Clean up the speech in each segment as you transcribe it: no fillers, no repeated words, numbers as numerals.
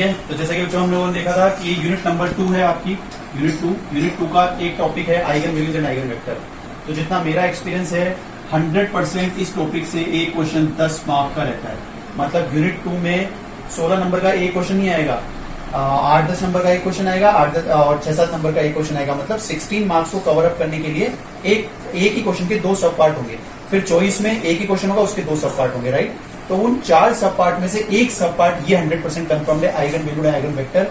है। तो जैसे कि बच्चों हम लोगों ने देखा था कि यूनिट नंबर 2 है आपकी, यूनिट 2 का एक टॉपिक है eigen values and eigen vector. तो जितना मेरा एक्सपीरियंस है 100% इस टॉपिक से एक क्वेश्चन 10 मार्क का रहता है। मतलब यूनिट 2 में 16 नंबर का एक क्वेश्चन नहीं आएगा, 8-10 नंबर का एक क्वेश्चन आएगा, 8-10 और 6-7 नंबर का एक क्वेश्चन आएगा। मतलब 16 मार्क्स को कवर अप करने के लिए एक ही क्वेश्चन के 2 सब पार्ट होंगे। फिर चॉइस में एक ही क्वेश्चन होगा, उसके 2 सब पार्ट होंगे, राइट। तो उन 4 सब पार्ट में से एक सब पार्ट ये 100% कंफर्म है, eigen value eigen vector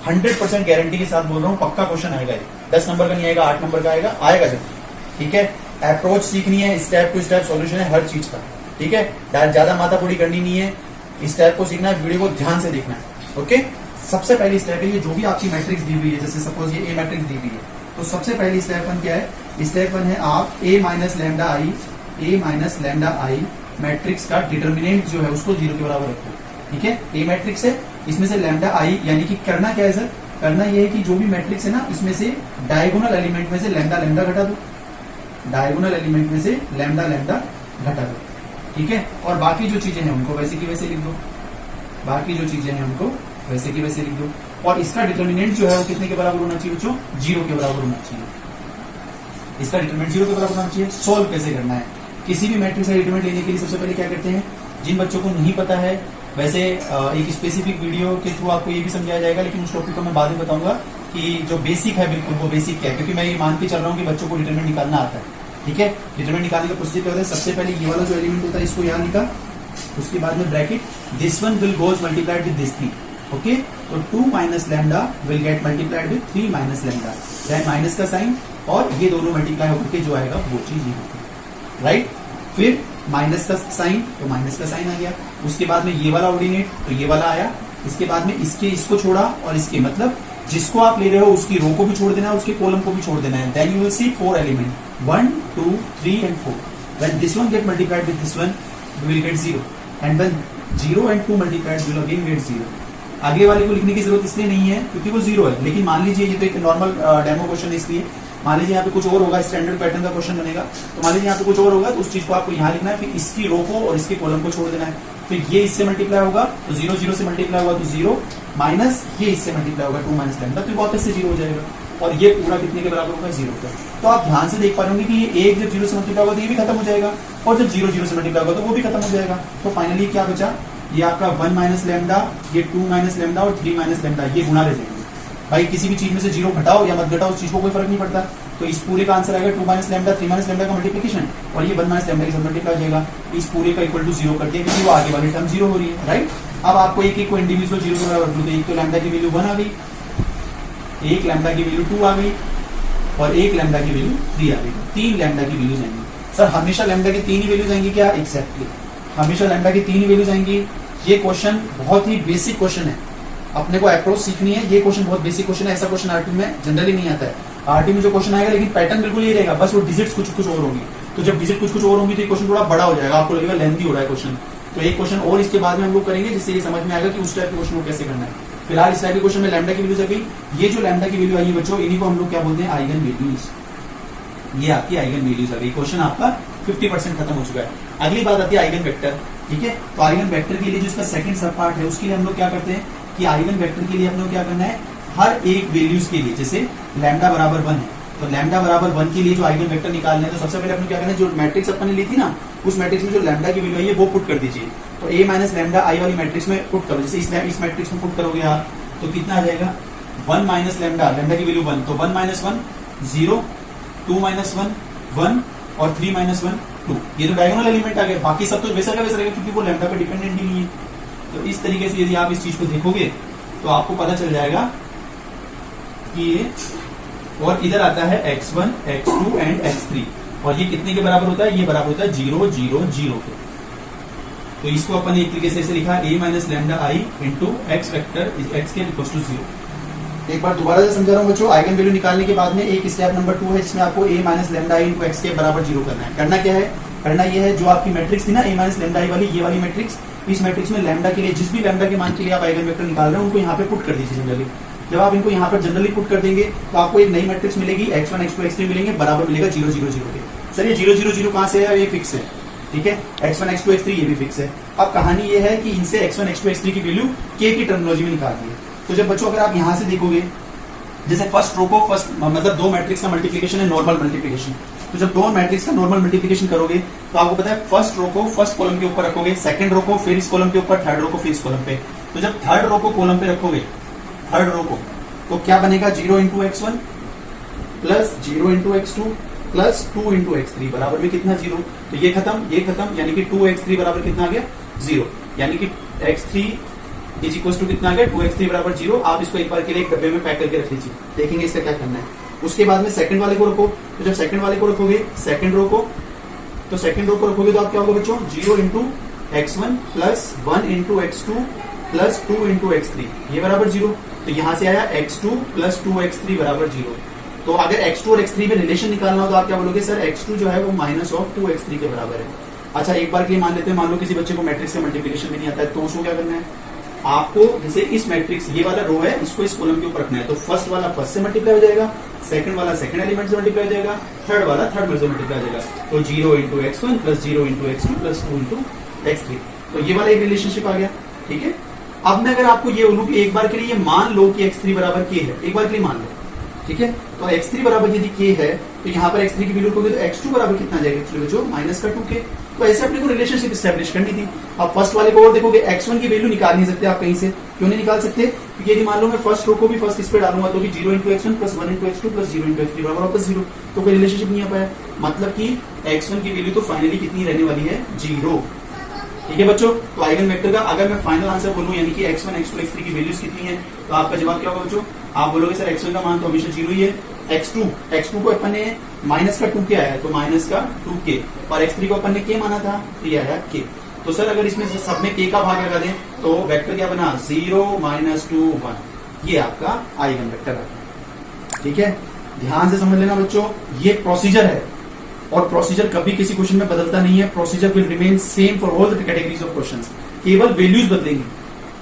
100% guarantee के साथ बोल रहा हूँ, पक्का क्वेश्चन आएगा। 10 नंबर का नहीं आएगा, 8 नंबर का आएगा जब, ठीक है। अप्रोच सीखनी है, स्टेप टू स्टेप सॉल्यूशन है हर चीज का, ठीक है। ज्यादा माथापूरी करनी नहीं है, स्टेप को सीखना है, वीडियो को ध्यान से देखना है, ओके। सबसे पहली स्टेप है ये, जो भी आपकी मैट्रिक्स दी हुई है, जैसे सपोज ये ए मैट्रिक्स दी हुई है, तो सबसे पहली स्टेप 1 क्या है? स्टेप 1 है आप ए माइनस लैम्डा आई मैट्रिक्स का डिटर्मिनेंट जो है उसको 0 के बराबर रखो, ठीक है। ए मैट्रिक्स है, इसमें से लैम्डा आई, यानी कि करना क्या है सर? करना यह है कि जो भी मैट्रिक्स है ना, इसमें से डायगोनल एलिमेंट में से लैम्डा घटा दो, डायगोनल एलिमेंट में से लैम्डा घटा दो, ठीक है। और बाकी जो चीजें हैं उनको वैसे की वैसे लिख दो, बाकी जो चीजें हैं उनको वैसे की वैसे लिख दो। और इसका डिटर्मिनेंट जो है वो कितने के बराबर होना चाहिए बच्चों? 0 के बराबर होना चाहिए। इसका डिटरमिनेंट 0 के बराबर होना चाहिए। सोल्व कैसे करना है? किसी भी मैट्रिक्स का डिटरमिनेंट लेने के लिए सबसे पहले क्या करते हैं, जिन बच्चों को नहीं पता है, वैसे एक स्पेसिफिक वीडियो के थ्रू आपको ये भी समझाया जाएगा, लेकिन उस टॉपिक को मैं बाद में बताऊंगा कि जो बेसिक है बिल्कुल वो बेसिक क्या है, क्योंकि मैं ये मान के चल रहा हूँ कि बच्चों को डिटरमिनेंट निकालना आता है, ठीक है। डिटरमिनेंट निकालने का प्रोसीजर क्या होता है? सबसे पहले ये वाला जो एलिमेंट होता है इसको यहाँ लिखा, उसके बाद में bracket, this one will goes multiplied with this 3, okay. तो 2 minus lambda will get multiplied with 3 minus lambda, then minus का साइन, और ये दोनों मल्टीप्लाई होकर के जो आएगा वो चीज ये होगी, राइट। फिर माइनस का साइन, तो माइनस का साइन आ गया। उसके बाद में ये वाला ऑर्डिनेट, तो ये वाला आया। इसके बाद में इसको छोड़ा, और इसके मतलब जिसको आप ले रहे हो उसकी रो को भी छोड़ देना है, उसके कॉलम को भी छोड़ देना है। Then you will see 4 element, 1, 2, 3 and 4. When this one get multiplied with this one, we will get 0. And when 0 and 2 multiplied, we will again get 0. आगे वाले को लिखने की जरूरत इसलिए नहीं है क्योंकि वो 0 है, लेकिन मान लीजिए ये तो एक नॉर्मल डेमो क्वेश्चन है, इसलिए मान लीजिए यहाँ पे कुछ और होगा, स्टैंडर्ड पैटर्न का क्वेश्चन बनेगा, तो मान लीजिए यहाँ पे कुछ और होगा, तो उस चीज को आपको यहाँ लिखना है, फिर इसकी रो को और इसके कॉलम को छोड़ देना है। फिर ये इससे मल्टीप्लाई होगा तो 0 0 से मल्टीप्लाई होगा तो 0, माइनस ये इससे मल्टीप्लाई होगा 2 माइनस लैम्डा, तो वापस से 0 हो जाएगा, और ये पूरा कितने के बराबर होगा? 0 का। तो आप ध्यान से देख पा रहे होंगे कि ये 1 जब 0 से मल्टीप्लाई होगा तो ये भी खत्म हो जाएगा, और जब 0 0 से मल्टीप्लाई होगा तो वो भी खत्म हो जाएगा। तो फाइनली क्या बचा? ये आपका 1 माइनस लैम्डा, ये 2 माइनस लैम्डा और 3 माइनस लैम्डा, ये गुणा रह जाएंगे। भाई किसी भी चीज में से 0 घटाओ या मत घटाओ, उस चीज को कोई फर्क नहीं पड़ता। तो इस पूरे का आंसर आएगा 2 माइनस लैम्डा, 3 माइनस लैम्डा का मल्टीप्लिकेशन, और ये 1 माइनस लैम्डा के साथ मल्टीप्लाई हो जाएगा। इस पूरे का इक्वल टू 0 कर दिया, क्योंकि वो आगे वाली टर्म 0 हो रही है, राइट। अब आपको एक को इंडिविजुअल 0 के बराबर रखना है। एक तो लैम्डा की वैल्यू 1 आ गई, एक लैम्डा की वैल्यू 2 आ गई, और एक लैम्डा की वैल्यू 3 आ गई। 3 लैम्डा की वैल्यूज आएंगी। सर हमेशा लैम्डा की 3 ही वैल्यूज आएंगी क्या? एक्जैक्टली, हमेशा लैम्डा की 3 ही वैल्यूज आएंगी। ये क्वेश्चन बहुत ही बेसिक क्वेश्चन है, अपने को अप्रोच सीखनी है। ये क्वेश्चन बहुत बेसिक क्वेश्चन है, ऐसा क्वेश्चन आरटी में जनरली नहीं आता है। आरटी में जो क्वेश्चन आएगा, लेकिन पैटर्न बिल्कुल ये रहेगा, बस वो डिजिट्स कुछ और होंगी। तो जब डिजिट कुछ और होंगी तो ये क्वेश्चन थोड़ा बड़ा हो जाएगा, आपको लगेगा लेंथी हो रहा है क्वेश्चन। तो एक क्वेश्चन और इसके बाद में हम लोग करेंगे, जिससे ये समझ में आएगा कि उस टाइप के क्वेश्चन को कैसे करना है। फिलहाल इस टाइप के क्वेश्चन में लैम्डा की वैल्यूज आ गई। ये जो लैम्डा की वैल्यू आई बच्चों, इन्हीं को हम लोग क्या बोलते हैं? Eigen values. ये आपकी आइगन वैल्यूज आ गई। क्वेश्चन आपका 50% खत्म हो चुका है। अगली बात आती है आइगन वेक्टर, ठीक है। तो आइगन वेक्टर के लिए जो इसका सेकंड सब पार्ट है, उसके लिए हम लोग क्या करते हैं कि आइगन वेक्टर के लिए हम लोग क्या करना है, हर एक वैल्यूज के लिए, जैसे लैम्डा बराबर 1 है, तो लैम्डा बराबर 1 के लिए जो आइगन वेक्टर निकालना है, तो सबसे पहले अपने क्या करना है, जो मैट्रिक्स अपन ने ली थी ना, उस मैट्रिक्स में जो लैम्डा की वैल्यू है वो पुट कर दीजिए। तो ए माइनस लैम्डा आई वाली मैट्रिक्स में पुट करो। जैसे इस मैट्रिक्स में पुट करोगे आप, तो कितना आ जाएगा? 1 माइनस लैम्डा, लैम्डा की वैल्यू 1, तो 1 माइनस 1 0, 2 माइनस 1 1, और 3 माइनस 1 2। ये तो डायगोनल एलिमेंट आ गया, बाकी सब तो वैसा का वैसा रहेगा, क्योंकि वो लैम्डा पे डिपेंडेंट ही नहीं है। तो इस तरीके से यदि आप इस चीज को देखोगे तो आपको पता चल जाएगा कि ये, और इधर आता है x1, x2 एंड x3, और ये कितने के बराबर होता है? ये बराबर होता है 0 0 0 के। तो इसको अपन एक तरीके से ऐसे लिखा, a minus lambda I into x vector x के इक्वल टू 0। एक बार दोबारा से समझा रहा हूँ बच्चों, आइगन वैल्यू निकालने के बाद में एक स्टेप नंबर 2 है, जिसमें आपको a minus lambda I into x के बराबर 0 करना है। करना क्या है? करना ये है, जो आपकी मैट्रिक्स थी ना a माइनस लैम्डा आई वाली, ये वाली मैट्रिक्स, इस मैट्रिक्स में लैम्डा के लिए, जिस भी लैम्डा के मान के लिए आप आइगन वेक्टर निकाल रहे हैं, उनको यहाँ पे पुट कर दीजिए जनरली। जब आप इनको यहाँ पर जनरली पुट कर देंगे तो आपको एक नई मैट्रिक्स मिलेगी, x1 x2 x3 मिलेंगे, बराबर मिलेगा 0 0 0 के। सर ये 0 0 0 कहाँ से है? ये फिक्स है, ठीक है, x1 x2 x3 ये भी फिक्स है। अब कहानी ये है कि इनसे x1 x2 x3 की वैल्यू k की टर्मिनोलॉजी में निकालनी है। तो जब बच्चों अगर आप यहां से देखोगे, जैसे फर्स्ट रो को फर्स्ट मतलब दो मैट्रिक्स का मल्टीप्लीकेशन है नॉर्मल मल्टीप्लीकेशन, तो जब दो मैट्रिक्स का नॉर्मल मल्टीप्लीकेशन करोगे तो आपको पता है फर्स्ट रो को फर्स्ट कॉलम के ऊपर रखोगे, सेकंड रो को फिर इस कॉलम के ऊपर, थर्ड रो को फिर इस कॉलम पे। तो जब थर्ड रो को कॉलम पे रखोगे, थर्ड रो को, तो क्या बनेगा 0 into x1 plus 0 into x2 plus 2 into x3 बराबर में कितना 0। तो ये खत्म, यानी कि 2x3 बराबर कितना आ गया 0, यानी कि x3 इज इक्वल टू कितना आ गया 2x3 बराबर 0। आप इसको एक बार के लिए एक डब्बे में पैक करके रख लीजिए, देखेंगे इसका क्या करना है। उसके बाद में सेकंड वाले को रखो, तो जब सेकंड वाले को रखोगे सेकंड रो को, तो सेकंड रो को रखोगे तो आप क्या होगा बच्चों 0 into x1 plus 1 into x2 plus 2 into x3 ये बराबर 0। तो यहां से आया x2 प्लस 2x3 बराबर 0। तो अगर x2 और x3 में रिलेशन निकालना हो तो आप क्या बोलोगे सर x2 जो है वो माइनस ऑफ 2x3 के बराबर है। अच्छा एक बार के लिए मान लेते हैं, मान लो किसी बच्चे को मैट्रिक्स का मल्टीप्लिकेशन भी नहीं आता है, तो उसको क्या करना है, आपको जैसे इस मैट्रिक्स ये वाला रो है इसको इस कॉलम के ऊपर रखना है, तो फर्स्ट वाला फर्स्ट से मल्टीप्लाई हो जाएगा, सेकंड वाला सेकंड एलिमेंट से मल्टीप्लाई हो जाएगा, थर्ड वाला थर्ड में से मल्टीप्लाई हो जाएगा। तो 0 into x1 plus 0 into x2 plus 2 into x3, तो ये वाला एक रिलेशनशिप आ गया। ठीक है, अब मैं अगर आपको ये बोलूं कि एक बार के लिए ये मान लो कि x3 बराबर k है, एक बार के लिए मान लो, ठीक है, तो x3 बराबर यदि k है तो यहाँ पर x3 की वैल्यू रखोगे तो x2 बराबर कितना आ जाएगा जो माइनस का 2k। तो ऐसे अपने को रिलेशनशिप स्टैब्लिश करनी थी। अब फर्स्ट वाले को और देखोगे x1 की वैल्यू निकाल नहीं सकते आप कहीं से, क्यों नहीं निकाल सकते, क्योंकि यदि मान लो मैं फर्स्ट रो को भी फर्स्ट इस पे डालूंगा तो 0 into x1 plus 1 into x2 plus 0 into x3 बराबर वापस 0, तो कोई रिलेशनशिप नहीं आ पाया। मतलब कि x1 की वैल्यू तो फाइनली कितनी रहने वाली है 0। ठीक है बच्चों, तो आइगन वेक्टर का अगर मैं फाइनल आंसर बोलूं यानी कि x1 x2 x3 की वैल्यूज कितनी है, तो आपका जवाब क्या होगा बच्चों, आप बोलोगे सर x1 का मान तो हमेशा 0 ही है, x2 को अपन ने माइनस का 2k आया है तो माइनस का 2k, और x3 को अपन ने k माना था तो ये आया k। तो सर अगर इसमें से सब में k का भाग लगा दें तो वेक्टर क्या बना 0 माइनस 2 1, ये आपका आइगन वेक्टर है। ठीक है, ध्यान से समझ लेना बच्चों, ये प्रोसीजर है और प्रोसीजर कभी किसी क्वेश्चन में बदलता नहीं है। Procedure will remain same for all the categories of questions, केवल वैल्यूज बदलेंगी।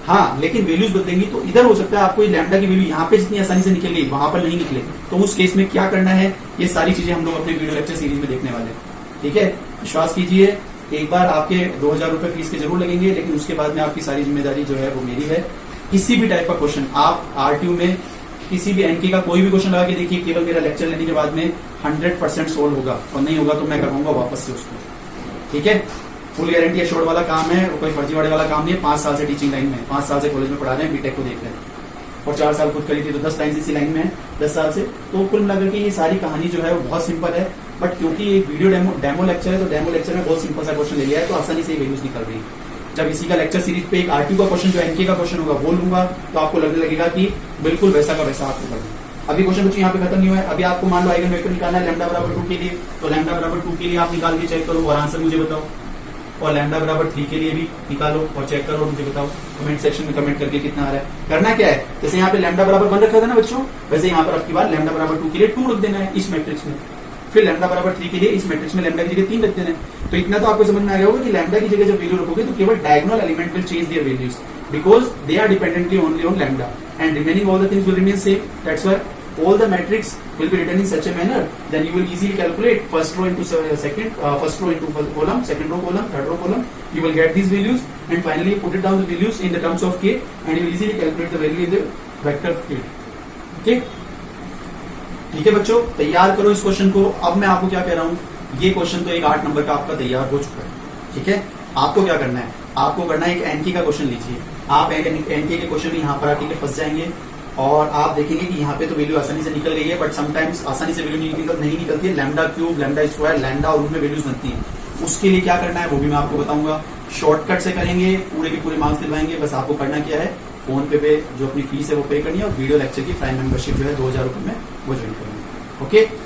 हाँ, लेकिन वैल्यूज बदलेंगी तो इधर हो सकता है आपको ये लैम्डा की वैल्यू यहाँ पे जितनी आसानी से निकल गई वहां पर नहीं निकले, तो उस केस में क्या करना है, ये सारी चीजें हम लोग अपने वीडियो लेक्चर सीरीज में देखने वाले हैं। ठीक है, विश्वास कीजिए, एक बार आपके 2000 रुपए फीस के जरूर लगेंगे, लेकिन उसके बाद में आपकी सारी जिम्मेदारी जो है वो मेरी है। किसी भी टाइप का क्वेश्चन आप आरटीयू में किसी भी एनके का कोई भी क्वेश्चन लगा के देखिए, केवल मेरा लेक्चर लेने के बाद में 100% सोल्व होगा, और नहीं होगा तो मैं करवाऊंगा वापस से उसको। ठीक है, फुल गारंटी एश्योर्ड वाला काम है, कोई फर्जीवाड़े वाला काम नहीं है। 5 साल से टीचिंग लाइन में, 5 साल से कॉलेज में पढ़ा रहे हैं, बीटेक को देख रहे हैं, और 4 साल खुद करी थी, तो 10 लाइन इसी लाइन में है 10 साल से। तो कुल मिलाकर के ये सारी कहानी जो है वो बहुत सिंपल है, बट क्योंकि एक वीडियो डेमो लेक्चर है तो डेमो लेक्चर में बहुत सिंपल सा क्वेश्चन ले लिया है, तो आसानी से वैल्यूज निकल रही है। जब इसी का लेक्चर सीरीज पे एक आरटीयू का क्वेश्चन जो एनके का क्वेश्चन होगा वो लूंगा तो आपको लगने लगेगा कि बिल्कुल वैसा का वैसा आपको लगेगा। अभी क्वेश्चन बच्चों यहाँ पे खत्म नहीं हुआ है। अभी आपको मान लो आइगन वेक्टर निकालना है लैम्डा बराबर 2 के लिए, तो लैम्डा बराबर 2 के लिए आप निकाल के चेक करो और आंसर मुझे बताओ, और लैम्डा बराबर 3 के लिए भी निकालो और चेक करो और मुझे बताओ कमेंट सेक्शन में कमेंट करके कितना आ रहा है। करना क्या है, जैसे यहाँ पे लैम्डा बराबर 1 रखा था ना बच्चों, वैसे यहाँ पर आपकी बार लैम्डा बराबर 2 के लिए 2 रख देना है इस मैट्रिक्स में, फिर लैम्डा बराबर 3 के लिए इस मैट्रिक्स में लैम्डा की जगह 3 रख देना है। तो इतना तो आपको समझ में आ गया होगा कि लैम्डा की जगह जब वैल्यू रखोगे तो केवल diagonal element will change their values because they are dependently only on lambda and remaining all the things will remain same. That's why all the matrix will be written in such a manner, then you will easily calculate first row into second, first row into column, second row column, third row column. You will get these values and finally put it down the values in the terms of k, and you will easily calculate the value in the vector field. Okay? ठीक है बच्चों, तैयार करो इस question को। अब मैं आपको क्या कह रहा हूँ, ये क्वेश्चन तो एक 8 नंबर का आपका तैयार हो चुका है। ठीक है, आपको क्या करना है, आपको करना है एक एनके का क्वेश्चन लीजिए। आप एनके के क्वेश्चन यहाँ पर आके फंस जाएंगे और आप देखेंगे कि यहाँ पे तो वैल्यू आसानी से निकल गई है, बट समटाइम्स आसानी से वैल्यू नहीं निकलती है। Lambda cube, lambda square, lambda और उनमें वैल्यूज बनती हैं। उसके लिए क्या करना है वो भी मैं आपको बताऊंगा, शॉर्टकट से करेंगे, पूरे के पूरे मार्क्स दिलवाएंगे। बस आपको करना क्या है, फोन पे जो अपनी फीस है वो पे करनी है और वीडियो लेक्चर की प्राइम मेंबरशिप जो है 2000 रुपए में वो ज्वाइन करनी है। ओके।